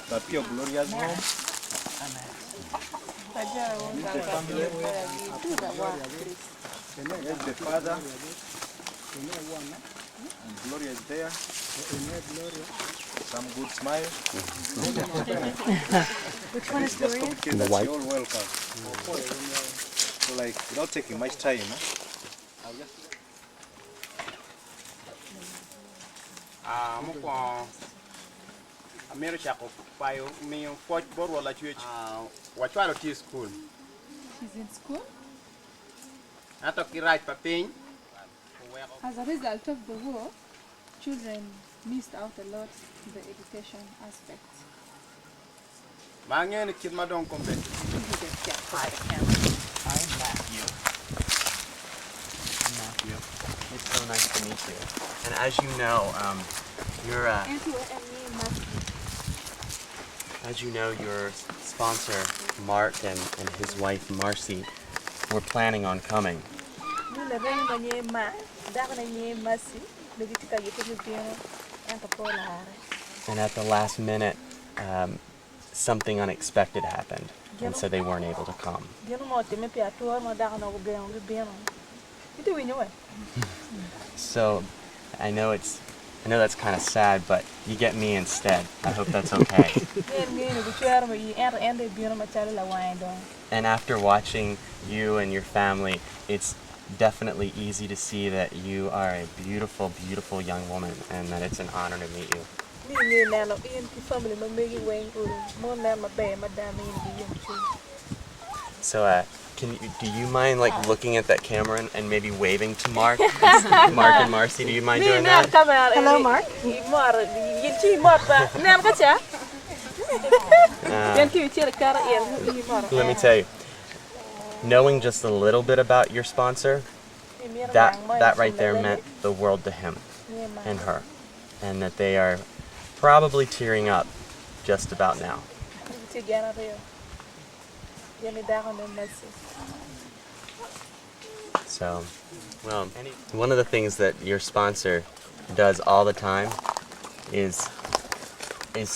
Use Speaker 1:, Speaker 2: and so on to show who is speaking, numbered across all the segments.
Speaker 1: But pure Gloria's home. There's the father. And Gloria is there. Some good smile.
Speaker 2: Which one is Gloria?
Speaker 1: The white. You're welcome. So like, without taking much time, I'll just...
Speaker 3: School.
Speaker 2: She's in school?
Speaker 3: As
Speaker 2: As a result of the war, children missed out a lot in the education aspect.
Speaker 3: Hi, Matthew. I'm Matthew. It's so nice to meet you. And as you know, your sponsor, Mark, and his wife, Marcy, were planning on coming. And at the last minute, something unexpected happened, and so they weren't able to come. So, I know that's kind of sad, but you get me instead. I hope that's okay. And after watching you and your family, it's definitely easy to see that you are a beautiful, beautiful young woman, and that it's an honor to meet you. So, do you mind like looking at that camera and maybe waving to Mark? Mark and Marcy, do you mind doing that?
Speaker 2: Hello, Mark.
Speaker 3: Let me tell you, knowing just a little bit about your sponsor, that right there meant the world to him and her, and that they are probably tearing up just about now. So, well, one of the things that your sponsor does all the time is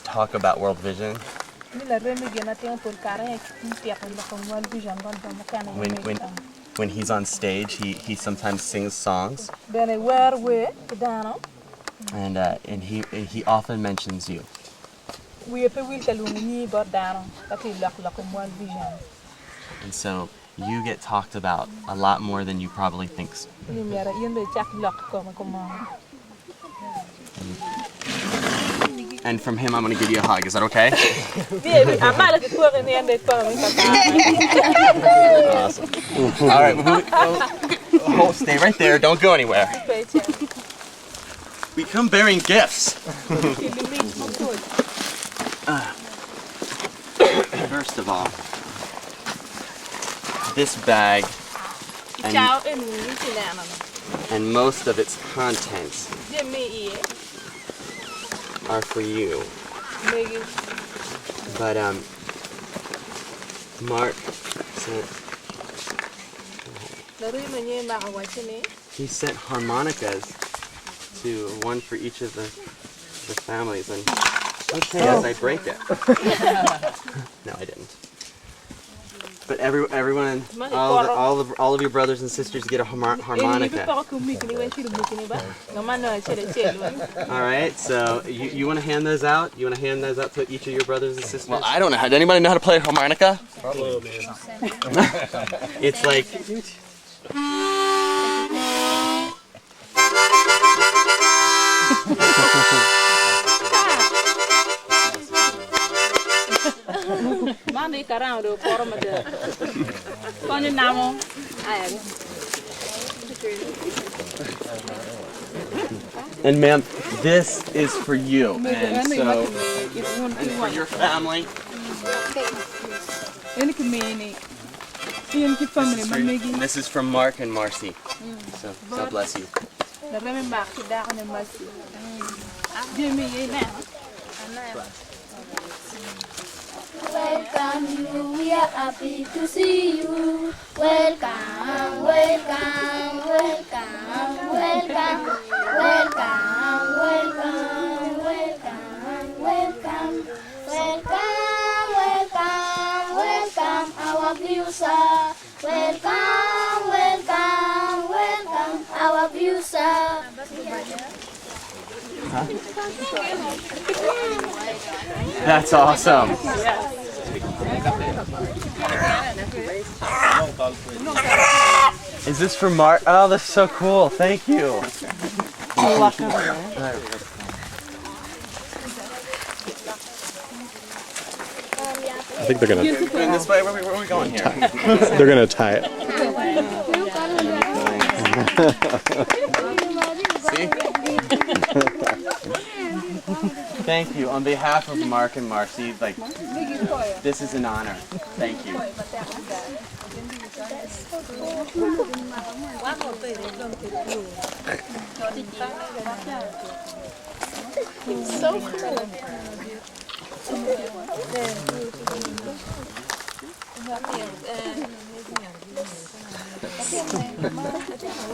Speaker 3: talk about World Vision. When he's on stage, he sometimes sings songs, and he often mentions you. And so you get talked about a lot more than you probably think. And from him, I'm going to give you a hug. Is that okay? Awesome. All right, stay right there. Don't go anywhere. We come bearing gifts. First of all, this bag and most of its contents are for you. But Mark sent harmonicas to one for each of the families, and okay, as I break it. No, I didn't. But everyone, all of your brothers and sisters get a harmonica. All right, so you want to hand those out? You want to hand those out to each of your brothers and sisters? Well, I don't know. Does anybody know how to play a harmonica? Probably, man. It's like... And ma'am, this is for you, and so, and for your family. This is from Mark and Marcy, so God bless you.
Speaker 4: Welcome you, we are happy to see you. Welcome, welcome, welcome, welcome, welcome, welcome, welcome, welcome.
Speaker 3: Huh? That's awesome. Is this for Mark? Oh, that's so cool. Thank you.
Speaker 5: I think they're gonna.
Speaker 3: Going this way? Where are we going here?
Speaker 5: They're gonna tie it.
Speaker 3: See? Thank you. On behalf of Mark and Marcy, like, this is an honor. Thank you.
Speaker 4: So cool.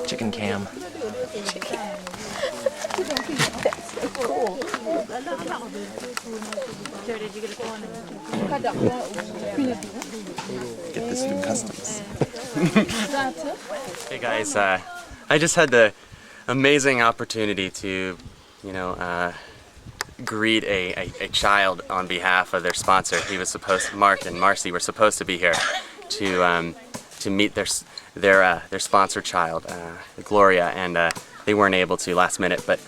Speaker 6: Chicken cam.
Speaker 5: Get this through customs.
Speaker 3: Hey guys, I just had the amazing opportunity to, greet a child on behalf of their sponsor. Mark and Marcy were supposed to be here to meet their sponsor child, Gloria, and they weren't able to last minute. But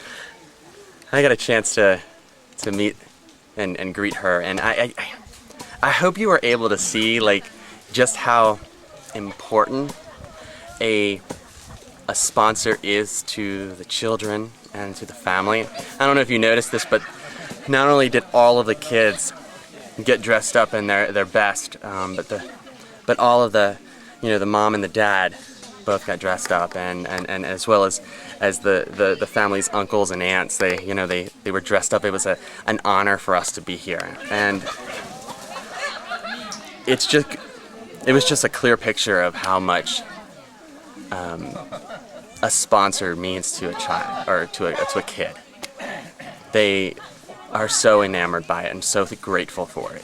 Speaker 3: I got a chance to meet and greet her, and I hope you were able to see like just how important a sponsor is to the children and to the family. I don't know if you noticed this, but not only did all of the kids get dressed up in their best, but all of the mom and the dad both got dressed up, and as well as the family's uncles and aunts. They were dressed up. It was an honor for us to be here, and it was just a clear picture of how much a sponsor means to a child or to a kid. They are so enamored by it and so grateful for it.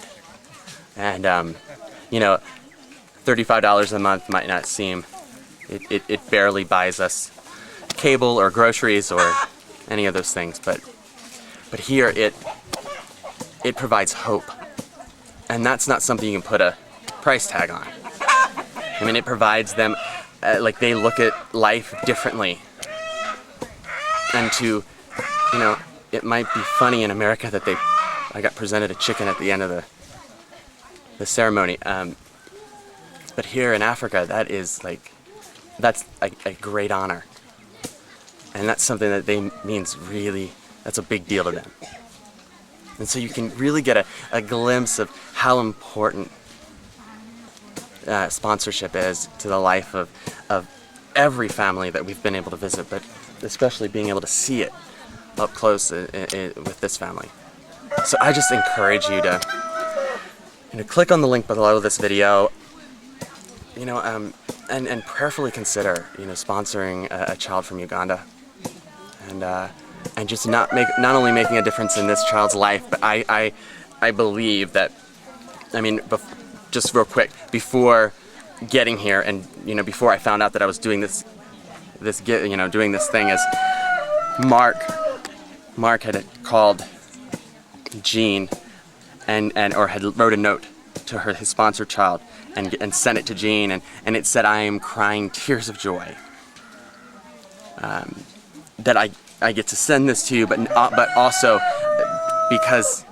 Speaker 3: And $35 a month might not seem, it barely buys us cable or groceries or any of those things, but here it provides hope. And that's not something you can put a price tag on. I mean, it provides them, like, they look at life differently. And it might be funny in America that I got presented a chicken at the end of the ceremony. But here in Africa, that's a great honor. And that's something that that's a big deal to them. And so you can really get a glimpse of how important sponsorship is to the life of every family that we've been able to visit, but especially being able to see it up close with this family. So I just encourage you to click on the link below this video, and prayerfully consider sponsoring a child from Uganda, and just not only making a difference in this child's life, but I believe that, just real quick, before getting here and before I found out that I was doing this thing, as Mark had called Jean or had wrote a note to his sponsored child and sent it to Jean, and it said, "I am crying tears of joy that I get to send this to you, but also because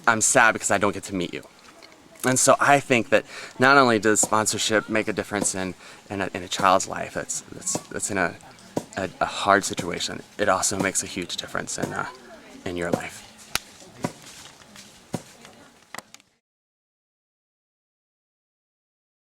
Speaker 3: I'm sad because I don't get to meet you." And so I think that not only does sponsorship make a difference in a child's life that's in a hard situation, it also makes a huge difference in your life.